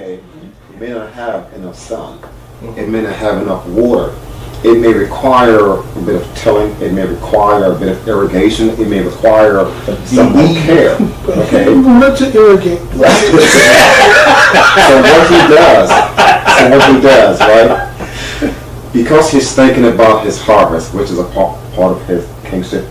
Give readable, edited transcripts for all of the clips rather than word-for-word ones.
okay, it may not have enough sun. It may not have enough water. It may require a bit of tilling. It may require a bit of irrigation. It may require some more care. Okay. Not to irrigate. So what he does, right? Because he's thinking about his harvest, which is a part of his kingship,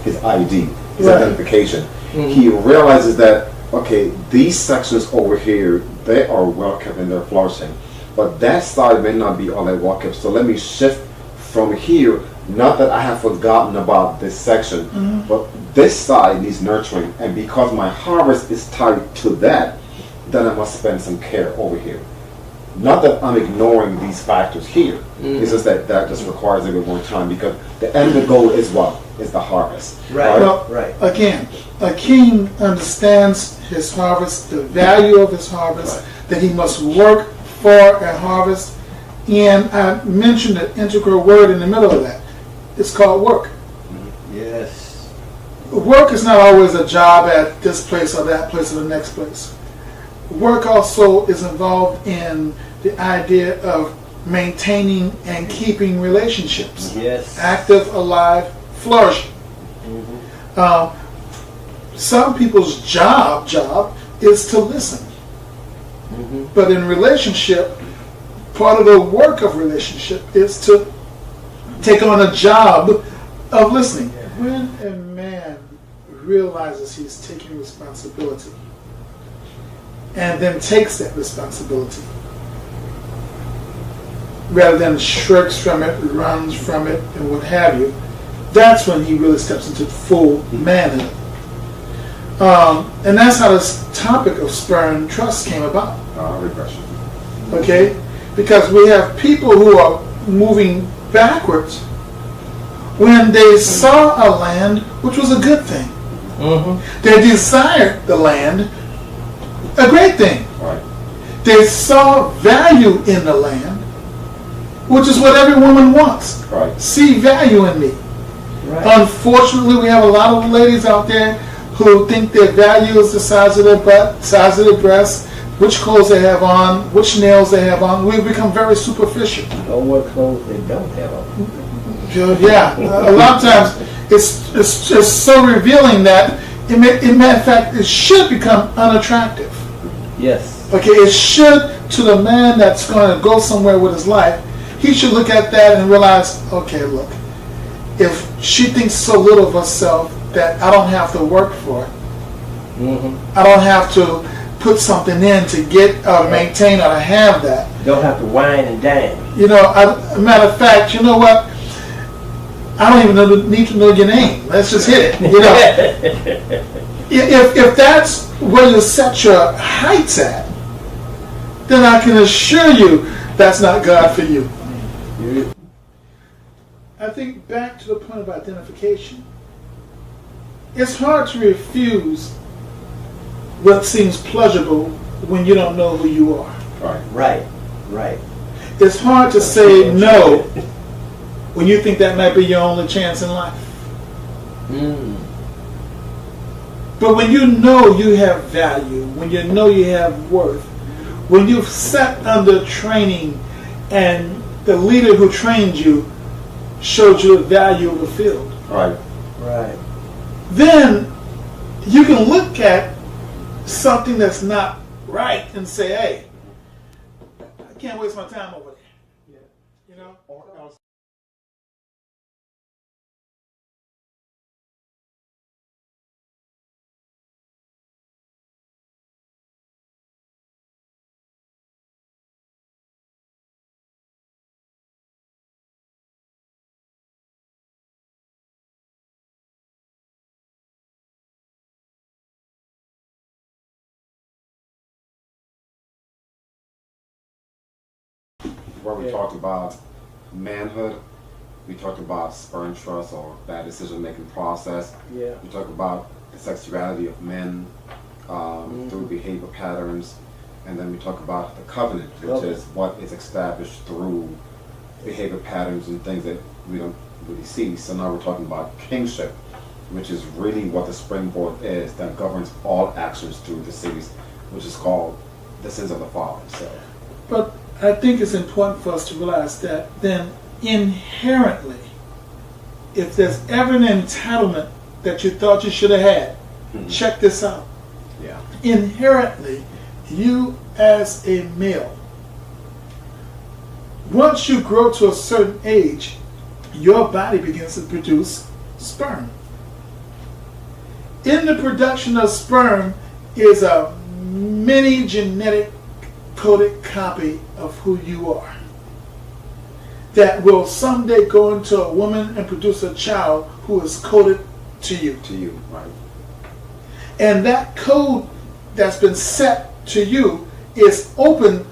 his ID, his identification. He realizes that, okay, these sections over here, they are well kept and they're flourishing. But that side may not be all that well kept. So let me shift from here. Not that I have forgotten about this section, but this side needs nurturing. And because my harvest is tied to that, then I must spend some care over here. Not that I'm ignoring these factors here. It's just that just requires a bit more time, because the end of the goal is what? Is the harvest. Right. Well, again, a king understands his harvest, the value of his harvest, that he must work for a harvest. And I mentioned an integral word in the middle of that. It's called work. Yes. Work is not always a job at this place or that place or the next place. Work also is involved in the idea of maintaining and keeping relationships. Yes. Active, alive, flourishing. Some people's job is to listen. But in relationship, part of the work of relationship is to take on a job of listening. When a man realizes he's taking responsibility and then takes that responsibility rather than shirks from it, runs from it, and what have you, that's when he really steps into full manhood. And that's how this topic of spur and trust came about. Regression. Okay? Because we have people who are moving backwards when they saw a land, which was a good thing. They desired the land, a great thing. Right. They saw value in the land, which is what every woman wants. Right. See value in me. Right. Unfortunately, we have a lot of ladies out there who think their value is the size of their butt, size of their breasts, which clothes they have on, which nails they have on. We've become very superficial. Or what clothes they don't have on. Yeah, a lot of times it's just so revealing that in matter of fact it should become unattractive. Yes. Okay, it should, to the man that's going to go somewhere with his life, he should look at that and realize, okay, look, if she thinks so little of herself that I don't have to work for it, I don't have to put something in to get or maintain or to have that. Don't have to wine and dine. You know, matter of fact, you know what? I don't even need to know your name. Let's just hit it. You know, if that's where you set your heights at, then I can assure you that's not God for you. I think back to the point of identification. It's hard to refuse what seems pleasurable when you don't know who you are. Right. It's hard to say no when you think that might be your only chance in life. But when you know you have value, when you know you have worth, when you've sat under training and the leader who trained you showed you the value of the field, Right. then you can look at something that's not right and say, hey, I can't waste my time over there. You know? Where we talked about manhood, we talked about spur and trust or bad decision making process. Yeah. We talked about the sexuality of men through behavior patterns, and then we talk about the covenant, which is what is established through behavior patterns and things that we don't really see. So now we're talking about kingship, which is really what the springboard is that governs all actions through the cities, which is called the sins of the father. So, But I think it's important for us to realize that then inherently, if there's ever an entitlement that you thought you should have had, check this out. yeah, Inherently, you as a male, once you grow to a certain age, your body begins to produce sperm. In the production of sperm is a mini genetic coded copy of who you are that will someday go into a woman and produce a child who is coded to you. to you, right? And that code that's been set to you is open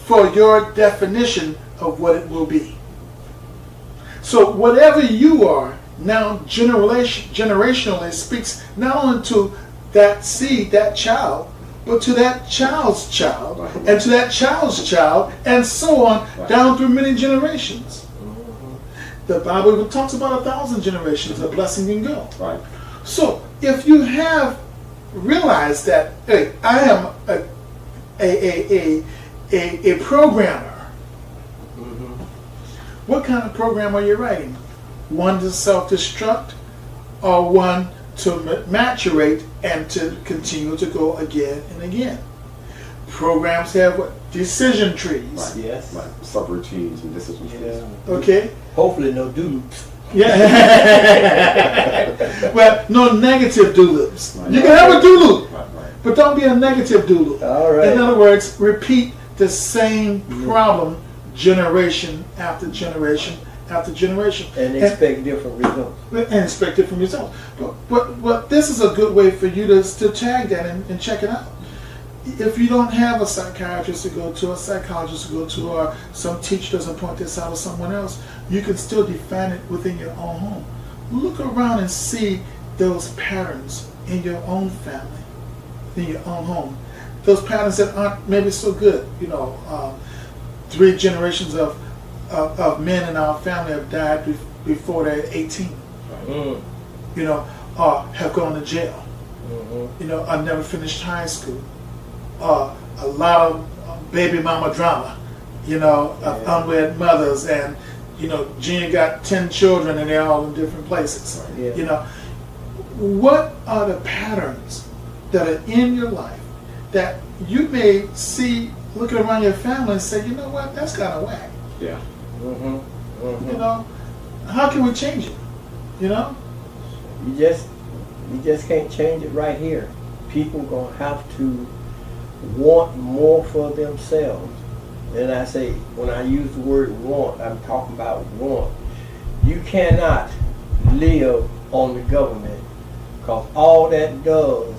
for your definition of what it will be. So whatever you are now generationally speaks not only to that seed, that child, but to that child's child, Right. and to that child's child, and so on, Right. down through many generations. The Bible even talks about 1,000 generations, a blessing can go. Right. So if you have realized that, hey, I am a programmer, what kind of program are you writing? One to self-destruct, or one to maturate and to continue to go again and again? Programs have what? Decision trees. Right. Yes. Right. Subroutines and decision trees. Yeah. Okay? Hopefully no do-loops. Yeah. Well, no negative do-loops. Right. You can have a do-loop, Right. Right. but don't be a negative do-loop. All right. In other words, repeat the same problem generation after generation after generation. And expect different results. And expect different results. But this is a good way for you to tag that and check it out. If you don't have a psychiatrist to go to, a psychologist to go to, or some teacher doesn't point this out or someone else, you can still define it within your own home. Look around and see those patterns in your own family, in your own home. Those patterns that aren't maybe so good. 3 generations of men in our family have died before they're 18. Mm. Or have gone to jail. Mm-hmm. Or never finished high school. A lot of baby mama drama. Of unwed mothers, and Junior got 10 children and they're all in different places. Yeah. What are the patterns that are in your life that you may see looking around your family and say, you know what, that's kind of whack. Yeah. Mm-hmm. Mm-hmm. How can we change it? You just can't change it right here. People gonna have to want more for themselves. And I say, when I use the word want, I'm talking about want. You cannot live on the government, because all that does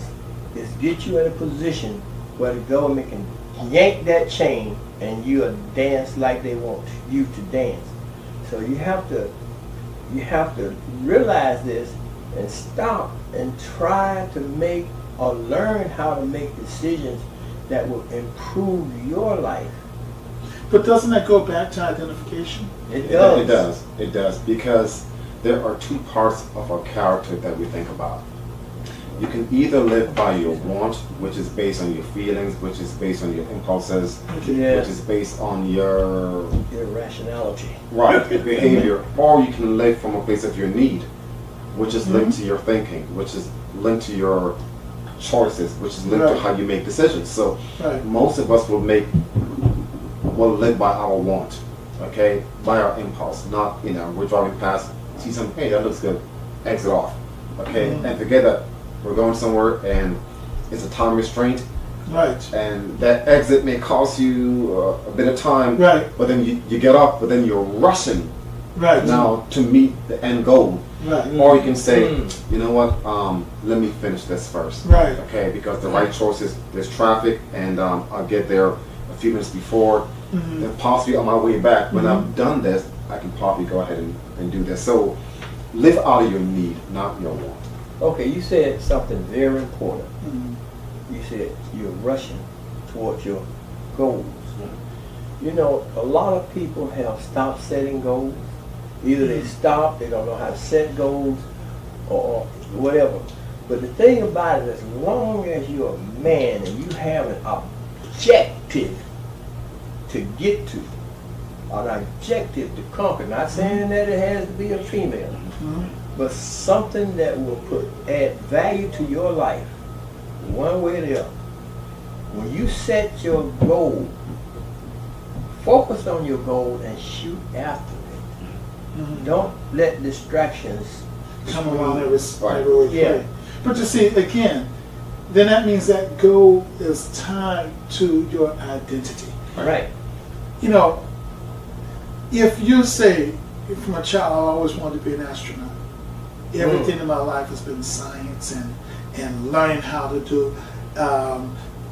is get you in a position where the government can yank that chain and you'll dance like they want you to dance. So you have to realize this and stop and try to make or learn how to make decisions that will improve your life. But doesn't that go back to identification? It does. It does. It does, because there are 2 parts of our character that we think about. You can either live by your want, which is based on your feelings, which is based on your impulses, Yeah. which is based on your Irrationality. behavior, or you can live from a place of your need, which is linked to your thinking, which is linked to your choices, which is linked to how you make decisions. So Right. most of us will live by our want, okay, by our impulse. Not, we're driving past, see something, hey, that looks good, exit off, okay, and forget that we're going somewhere and it's a time restraint, Right. and that exit may cost you a bit of time, Right. but then you get off, but then you're rushing Right. now to meet the end goal. Right. Or you can say, you know what, let me finish this first. Right. Okay, because the right choice is there's traffic, and I'll get there a few minutes before, and possibly on my way back. When I've done this, I can probably go ahead and do this. So live out of your need, not your want. Okay, you said something very important. You said you're rushing towards your goals. A lot of people have stopped setting goals. Either they stop, they don't know how to set goals, or whatever. But the thing about it, as long as you're a man and you have a objective to get to, an objective to conquer. Not saying that it has to be a female, but something that will add value to your life, one way or the other. When you set your goal, focus on your goal and shoot after it. Don't let distractions come around every Right. way. But you see, again, then that means that goal is tied to your identity. Right. You know, if you say, from a child, I always wanted to be an astronaut. Everything in my life has been science and learning how to do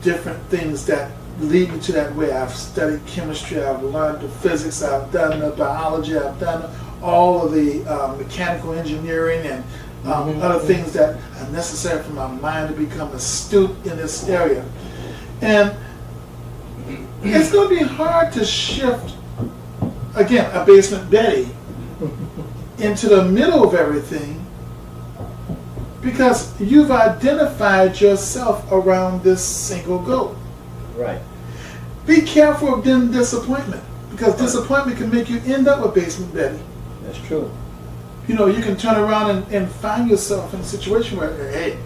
different things that lead me to that way. I've studied chemistry, I've learned the physics, I've done the biology, I've done all of the mechanical engineering and other things that are necessary for my mind to become astute in this area. And it's going to be hard to shift, again, a basement Betty into the middle of everything because you've identified yourself around this single goal. Right. Be careful of then disappointment because disappointment can make you end up with basement Betty. That's true. You know, you can turn around and find yourself in a situation where, hey.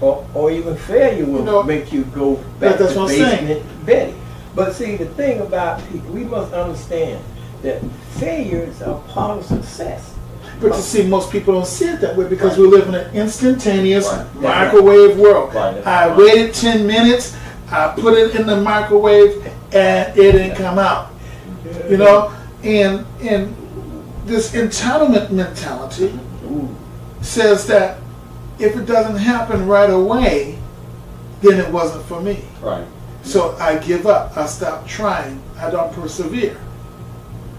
Or even failure will make you go back that's to what I'm saying. basement Betty. But see, the thing about people, we must understand that failures are part of success. But you see, most people don't see it that way because we live in an instantaneous microwave world. Right. I waited 10 minutes, I put it in the microwave, and it didn't come out. You know, and this entitlement mentality says that if it doesn't happen right away, then it wasn't for me. Right. So I give up. I stop trying. I don't persevere.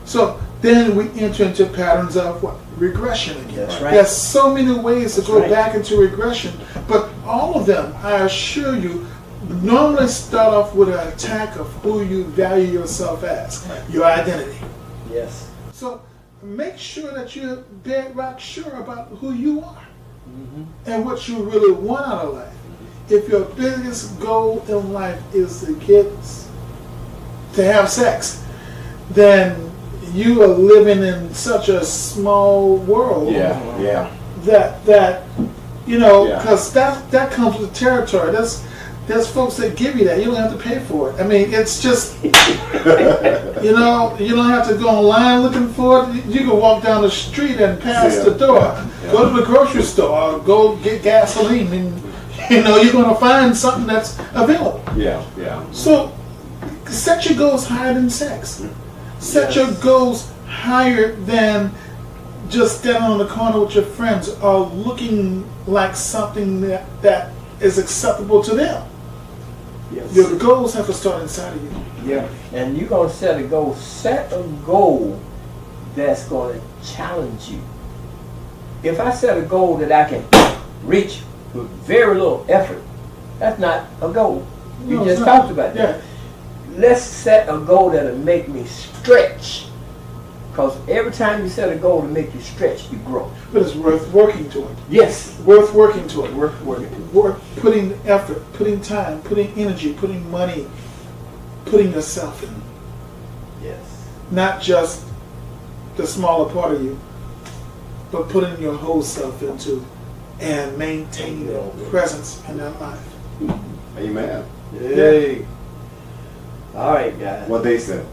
So then we enter into patterns of what? Regression again. That's right. There's so many ways to That's go right. back into regression, but all of them, I assure you, normally start off with an attack of who you value yourself as, your identity. Yes. So make sure that you're bedrock sure about who you are and what you really want out of life. If your biggest goal in life is to have sex, then you are living in such a small world that you know, because that comes with the territory. There's folks that give you that. You don't have to pay for it. I mean, it's just, you know, you don't have to go online looking for it. You can walk down the street and pass the door. Go to the grocery store or go get gasoline and, you know, you're going to find something that's available. So set your goals higher than sex. Set your goals higher than just standing on the corner with your friends or looking like something that is acceptable to them. Yes. Your goals have to start inside of you. Yeah. And you're going to set a goal. Set a goal that's going to challenge you. If I set a goal that I can reach with very little effort, that's not a goal. You just talked about that. Let's set a goal that'll make me stretch. Because every time you set a goal to make you stretch, you grow. But it's worth working to it. Yes. Worth working to it. Worth working to it. Worth putting effort, putting time, putting energy, putting money, putting yourself in. Yes. Not just the smaller part of you, but putting your whole self into and maintaining your presence in that life. Amen. Yay. All right, guys. What they said.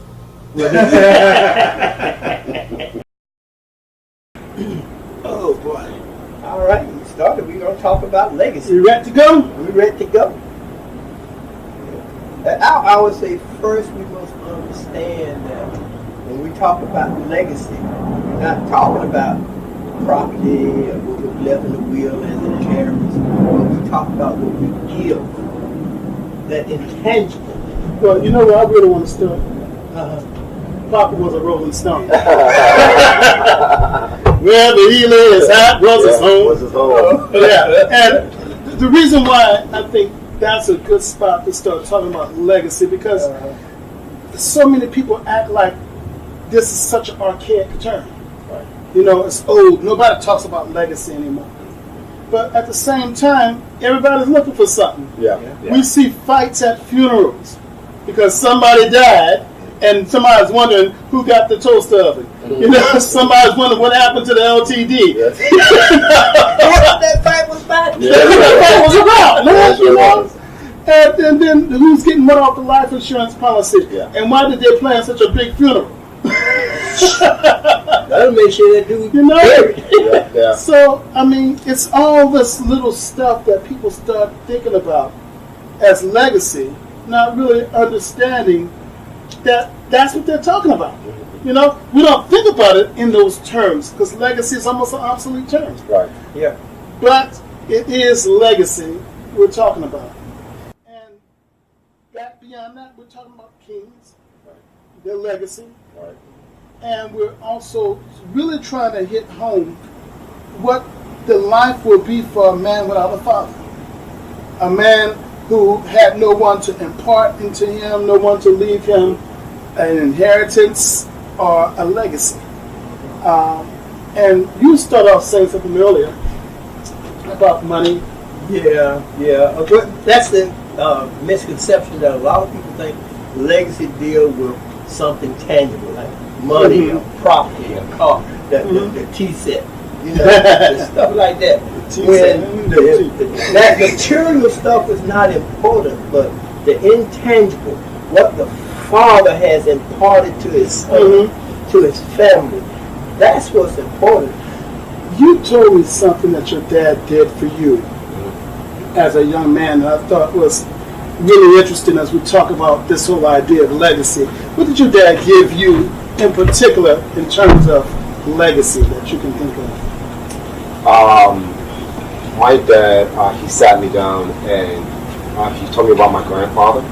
Oh boy. All right, we started. We're going to talk about legacy. You ready to go? We ready to go? I would say first we must understand that when we talk about legacy, we're not talking about property or what was left in the will as an inheritance. But we talk about what we give, that intangible. Well, you know where I really want to start? Papa was a Rolling Stone. Wherever he lay his hat was his home. Was his home. And the reason why I think that's a good spot to start talking about legacy, because so many people act like this is such an archaic term. Right. You know, it's old. Nobody talks about legacy anymore. But at the same time, everybody's looking for something. Yeah. We see fights at funerals. because somebody died, and somebody's wondering who got the toaster oven. You know, somebody's wondering what happened to the LTD. Yes. That fight was back. That's what that was about, man. You know? And then who's getting what off the life insurance policy? Yeah. And why did they plan such a big funeral? That'll make sure that dude, you know? Yeah. So, I mean, it's all this little stuff that people start thinking about as legacy, not really understanding that that's what they're talking about. You know, we don't think about it in those terms because legacy is almost an obsolete term. Right. Yeah. But it is legacy we're talking about. And back beyond that, we're talking about kings, their legacy. Right. And we're also really trying to hit home what the life will be for a man without a father. A man who had no one to impart into him, no one to leave him an inheritance or a legacy. And you started off saying something earlier about money. Yeah. But that's the misconception that a lot of people think legacy deal with something tangible, like money or property or car, the T-set, you know, stuff like that. When that material stuff is not important, but the intangible, what the father has imparted to his son, to his family, that's what's important. You told me something that your dad did for you as a young man that I thought was really interesting as we talk about this whole idea of legacy. What did your dad give you in particular in terms of legacy that you can think of? My dad, he sat me down and he told me about my grandfather.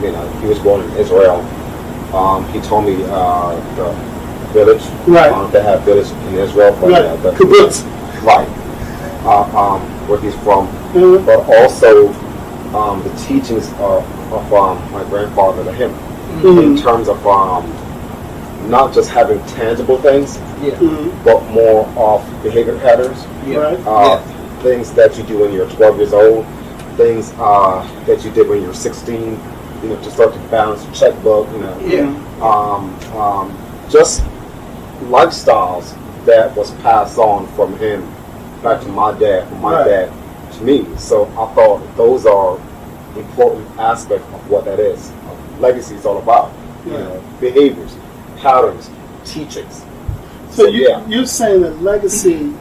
You know, he was born in Israel. He told me the village. Right. They have village in Israel. But, right. The Kibbutz. Right. Where he's from. But also the teachings of my grandfather to him in terms of not just having tangible things, but more of behavior patterns. Things that you do when you're 12 years old, things that you did when you're 16, you know, to start to balance your checkbook, you know. Just lifestyles that was passed on from him back to my dad, from my dad to me. So I thought those are important aspects of what that is. Legacy is all about, you know, behaviors, patterns, teachings. So you're saying that legacy,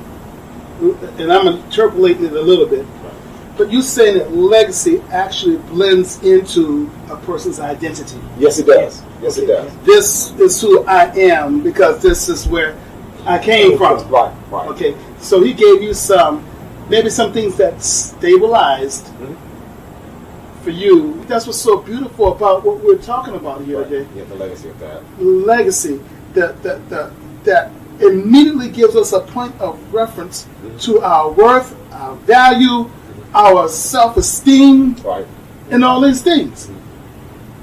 and I'm interpolating it a little bit, but you're saying that legacy actually blends into a person's identity. Yes, it does. Yes, it does. This is who I am because this is where I came from. Right. Okay, so he gave you maybe some things that stabilized for you. That's what's so beautiful about what we're talking about here today. Yeah, the legacy of that. Legacy that immediately gives us a point of reference to our worth, our value, our self-esteem, and all these things.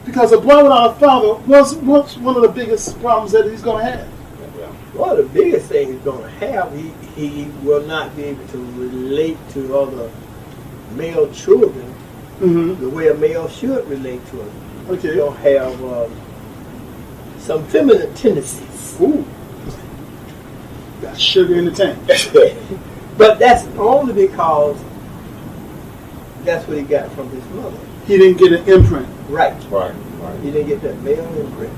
Because a boy without a father was one of the biggest problems that he's going to have. One of the biggest things he's going to have, he will not be able to relate to other male children the way a male should relate to them. Okay. He'll have some feminine tendencies. Ooh. Got sugar in the tank. But that's only because that's what he got from his mother. He didn't get an imprint. Right. He didn't get that male imprint.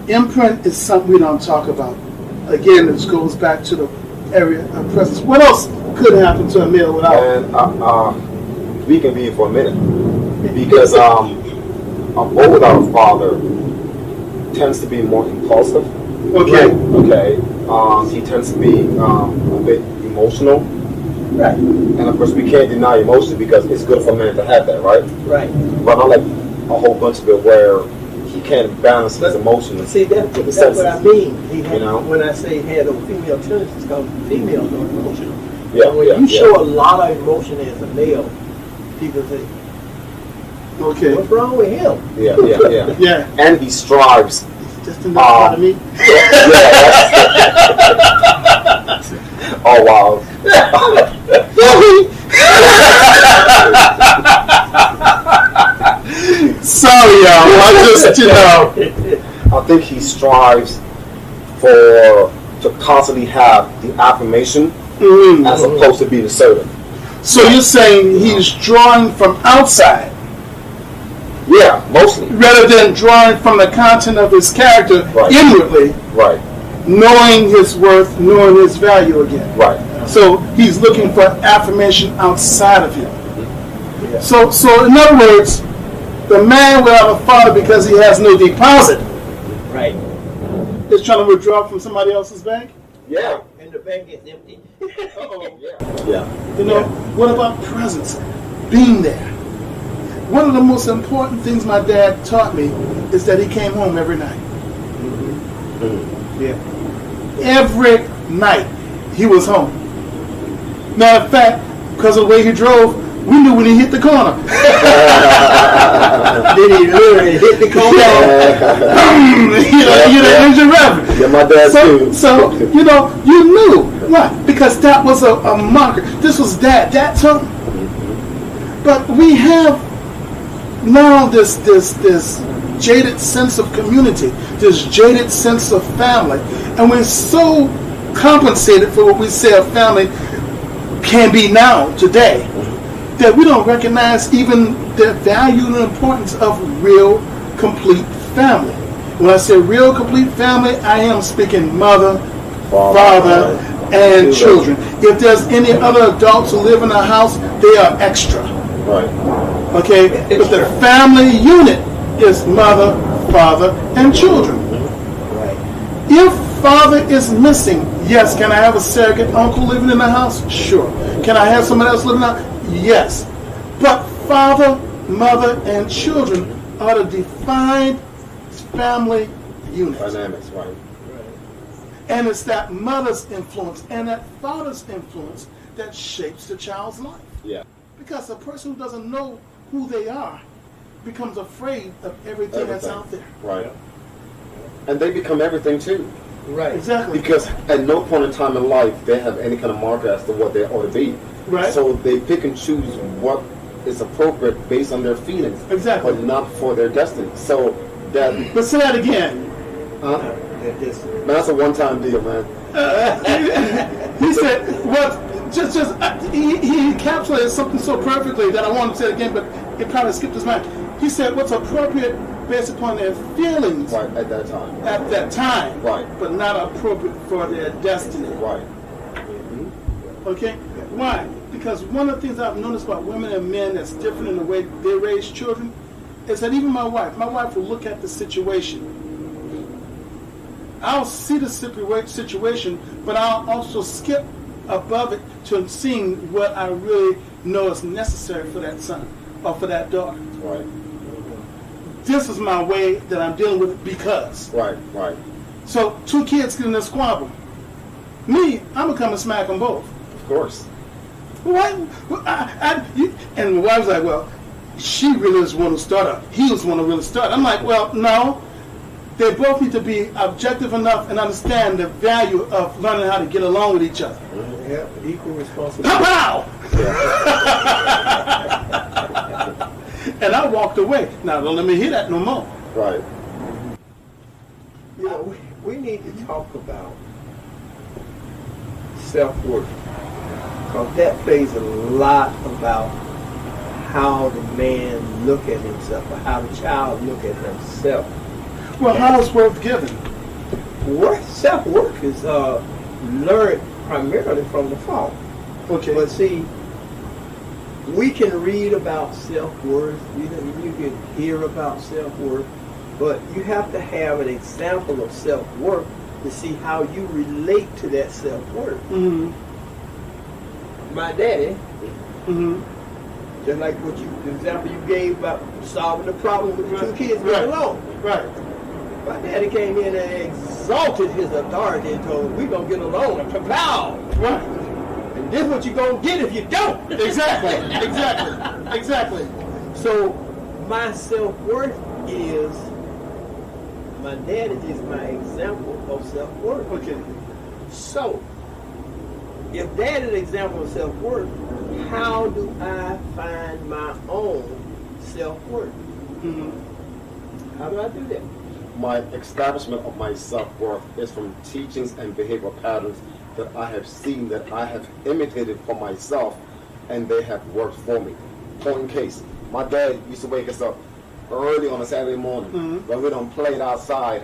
Imprint is something we don't talk about. Again, this goes back to the area of presence. What else could happen to a male without? And we can be here for a minute because a boy without a father tends to be more impulsive. Okay. He tends to be a bit emotional. Right. And of course, we can't deny emotion because it's good for a man to have that, right? Right. But not like a whole bunch of it where he can't balance his emotions. See, that's what I mean. When I say he had those female tendencies, because females are emotional. When you show a lot of emotion as a male, people say, okay, what's wrong with him? Yeah. And he strives. Just enough out of me. Oh wow. Sorry, y'all. I just, I think he strives to constantly have the affirmation as opposed to being assertive. So you're saying he's drawing from outside? Yeah, mostly. Rather than drawing from the content of his character inwardly. Right. Knowing his worth, knowing his value again. Right. So he's looking for affirmation outside of him. Yeah. So in other words, the man without a father because he has no deposit. Right. Is trying to withdraw from somebody else's bank? Yeah. And the bank is empty. Uh-oh. Yeah. You know, what about presence? Being there. One of the most important things my dad taught me is that he came home every night. Yeah. Every night he was home. Matter of fact, because of the way he drove, we knew when he hit the corner. Did he literally hit the corner? you know, engine revving. Yeah, my dad too. So, you know, you knew. Why? Because that was a marker. This was dad. Dad told me. But we have now this jaded sense of community, this jaded sense of family, and we're so compensated for what we say a family can be now, today, that we don't recognize even the value and importance of real, complete family. When I say real, complete family, I am speaking mother, father, and children. If there's any other adults who live in a house, they are extra. Right. Okay? But the family unit is mother, father, and children. Right. If father is missing, yes, can I have a surrogate uncle living in the house? Sure. Can I have someone else living in the house? Yes. But father, mother, and children are the defined family unit. Dynamics, right. And it's that mother's influence and that father's influence that shapes the child's life. Yeah. Because a person who doesn't know who they are becomes afraid of everything that's out there. Right. And they become everything too. Right. Exactly. Because at no point in time in life they have any kind of marker as to what they ought to be. Right. So they pick and choose what is appropriate based on their feelings. Exactly. But not for their destiny. So that. But say that again. Huh? Man, that's a one-time deal, man. He said, "Well, he encapsulated something so perfectly that I wanted to say it again, but it probably skipped his mind. He said, what's appropriate based upon their feelings right, at that time. At that time, right, but not appropriate for their destiny. Right. Okay? Why? Because one of the things I've noticed about women and men that's different in the way they raise children is that even my wife will look at the situation. I'll see the situation, but I'll also skip above it to seeing what I really know is necessary for that son or for that daughter. Right. This is my way that I'm dealing with it because. Right. So two kids get in a squabble. Me, I'm going to come and smack them both. Of course. What? And my wife's like, well, she really is the one who started. He was the one who really started. I'm like, well, no. They both need to be objective enough and understand the value of learning how to get along with each other. Yeah, equal responsibility. Pow! And I walked away. Now, don't let me hear that no more. Right. You know, we need to talk about self-worth. Because that plays a lot about how the man look at himself or how the child look at himself. Well, how is worth given? Self-worth is learned primarily from the father. Okay. But see, we can read about self-worth, you can hear about self-worth, but you have to have an example of self-worth to see how you relate to that self-worth. Mm-hmm. My daddy, mm-hmm. just like the example you gave about solving the problem with the two kids getting along. Right. My daddy came in and exalted his authority and told him, we're going to get along and kapow. Right. And this is what you're going to get if you don't. Exactly. So my self-worth is, my daddy is my example of self-worth. Okay. So, if that is an example of self-worth, how do I find my own self-worth? How do I do that? My establishment of my self-worth is from teachings and behavioral patterns that I have seen, that I have imitated for myself, and they have worked for me. Point in case, my dad used to wake us up early on a Saturday morning when we done played outside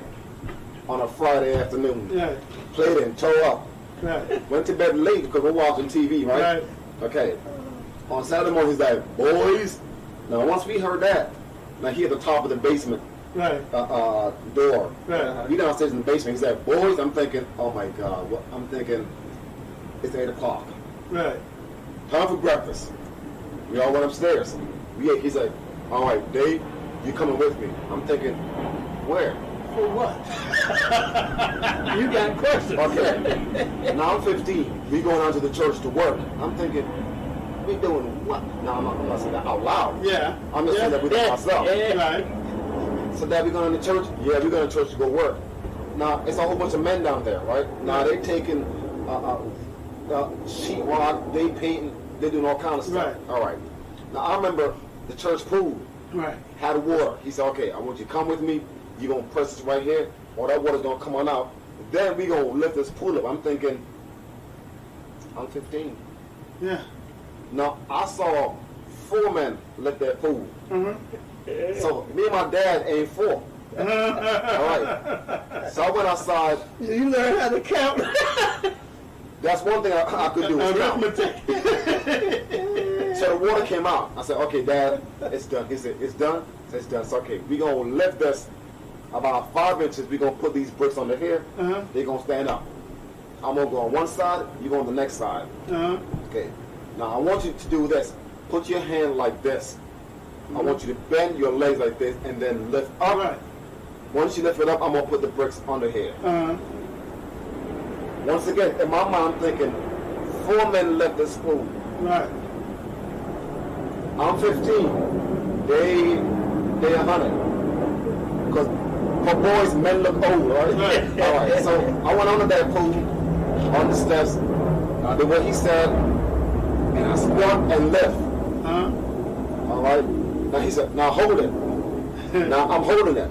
on a Friday afternoon. Right. Played and tore up. Right. Went to bed late because we're watching TV, right? Okay. On Saturday morning, he's like, boys. Now, once we heard that, now he at the top of the basement Right. door. Right. We downstairs in the basement. He's like, boys. I'm thinking, oh my God. What? I'm thinking, it's 8 o'clock. Right. Time for breakfast. We all went upstairs. We ate. He's like, all right, Dave, you coming with me? I'm thinking, where? For what? You got questions. Okay. Now I'm 15. We going out to the church to work. I'm thinking, we doing what? No, I'm not saying that out loud. Yeah. I'm just saying that we doing myself. Right. So Dad, we going to church? Yeah, we going to church to go work. Now, it's a whole bunch of men down there, right? Now, they taking sheetrock, they painting, they doing all kind of stuff. Right. All right. Now, I remember the church pool Right. had water. He said, okay, I want you to come with me. You're going to press this right here, or that water's going to come on out. Then we going to lift this pool up. I'm thinking, I'm 15. Yeah. Now, I saw 4 men lift that pool. So, me and my dad ain't 4. All right. So I went outside. You learn how to count. That's one thing I could do. Is count. So the water came out. I said, okay, Dad, it's done. He said, it's done? I said, it's done. So, okay, we're going to lift this about 5 inches. We're going to put these bricks under here. They're going to stand up. I'm going to go on one side. You go on the next side. Okay. Now, I want you to do this. Put your hand like this. I want you to bend your legs like this and then lift up. Right. Once you lift it up, I'm going to put the bricks under here. Once again, in my mind, I'm thinking, 4 men left this pool. Right. I'm 15. They 100. Because for boys, men look old, right? Right. All right. So I went under that pool, on the steps, did what he said, and I squat and lift. All right. Now he said, now hold it. Now I'm holding it.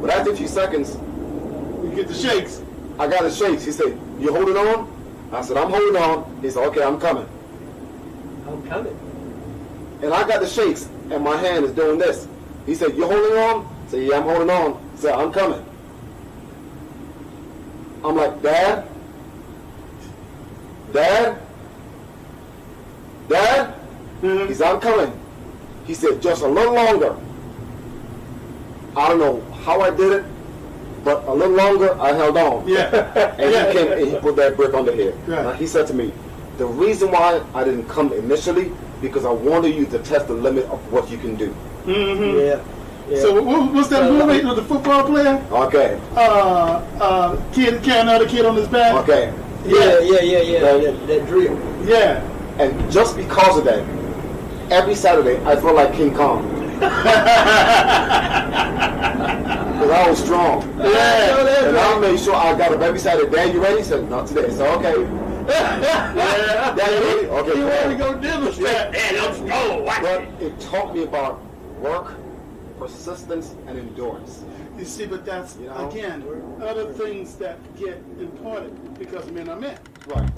But after a few seconds, You get the shakes. I got the shakes. He said, you holding on? I said, I'm holding on. He said, okay, I'm coming. I'm coming. And I got the shakes, and my hand is doing this. He said, you holding on? I said, yeah, I'm holding on. He said, I'm coming. I'm like, Dad? Dad? Dad? He said, I'm coming. He said, just a little longer. I don't know how I did it, but a little longer, I held on. Yeah. And he came and he put that brick under here. Right. Now, he said to me, the reason why I didn't come initially, because I wanted you to test the limit of what you can do. Yeah. So what's that movie with the football player? Okay. Kid carrying another kid on his back. Okay. Yeah. That drill. Yeah. And just because of that, every Saturday I felt like King Kong. Because I was strong. Yeah. And I made sure I got up every Saturday. Dad, you ready? He said, not today. So okay. Dad, you ready? Okay. You come ready on. to go demonstrate? Man, I'm strong. Watch But it taught me about work, persistence, and endurance. You see, but that's, You know? again, other things that get important because men are men. Right.